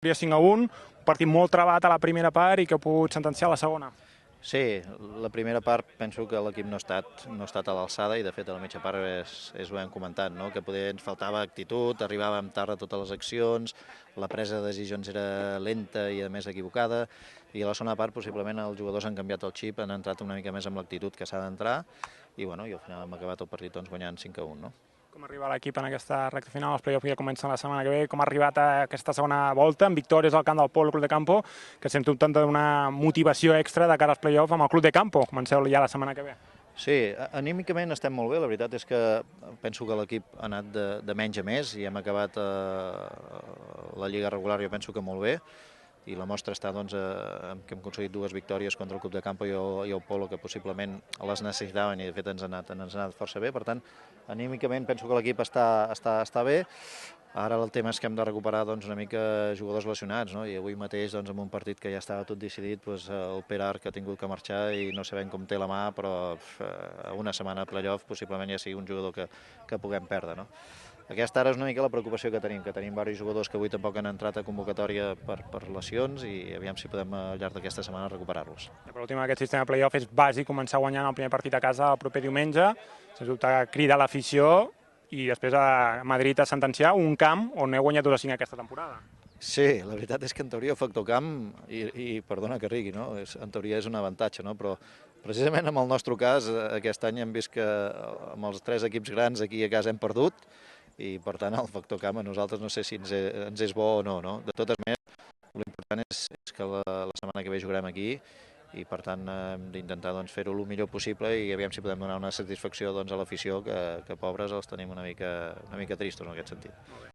5-1, un partit molt trebat a la primera part i que ha pogut sentenciar a la segona. Sí, la primera part penso que l'equip no ha estat a l'alçada i de fet a la mitja part ho hem comentat, no? Que poder ens faltava actitud, arribàvem tard a totes les accions, la presa de decisions era lenta i a més equivocada i a la segona part possiblement els jugadors han canviat el xip, han entrat una mica més amb l'actitud que s'ha d'entrar i al final hem acabat el partit guanyant 5-1. No? Com arriba l'equip en aquesta recta final, els play-offs ja comencen la setmana que ve, com ha arribat a aquesta segona volta amb victòries al camp del Pol Club de Campo, que sens dubte una motivació extra de cara als play-offs amb el Club de Campo. Comenceu ja la setmana que ve. Sí, anímicament estem molt bé, la veritat és que penso que l'equip ha anat de menys a més i hem acabat la lliga regular jo penso que molt bé i la mostra està que hem aconseguit 2 victòries contra el Club de Campo i el Polo que possiblement les necessitaven i de fet ens ha anat força bé, per tant anímicament penso que l'equip està bé. Ara el tema és que hem de recuperar una mica jugadors lesionats, no? I avui mateix amb un partit que ja estava tot decidit el Pere Arc ha tingut que marxar i no sabem com té la mà, però una setmana de playoff possiblement ja sigui un jugador que puguem perdre. No? Aquesta ara és una mica la preocupació que tenim diversos jugadors que avui tampoc han entrat a convocatòria per lesions i aviam si podem al llarg d'aquesta setmana recuperar-los. Per últim, aquest sistema de playoff és bàsic començar guanyant el primer partit a casa el proper diumenge, sens dubte cridar l'afició i després a Madrid a sentenciar un camp on heu guanyat 2-5 aquesta temporada. Sí, la veritat és que en teoria el factor camp, i perdona que rigui, no? En teoria és un avantatge, no? Però precisament en el nostre cas aquest any hem vist que amb els 3 equips grans aquí a casa hem perdut i per tant el factor camp a nosaltres no sé si ens és bo o no. De totes maneres, l'important és que la setmana que ve jugarem aquí i per tant hem d'intentar fer-ho el millor possible i aviam si podem donar una satisfacció a l'afició que pobres els tenim una mica tristos en aquest sentit.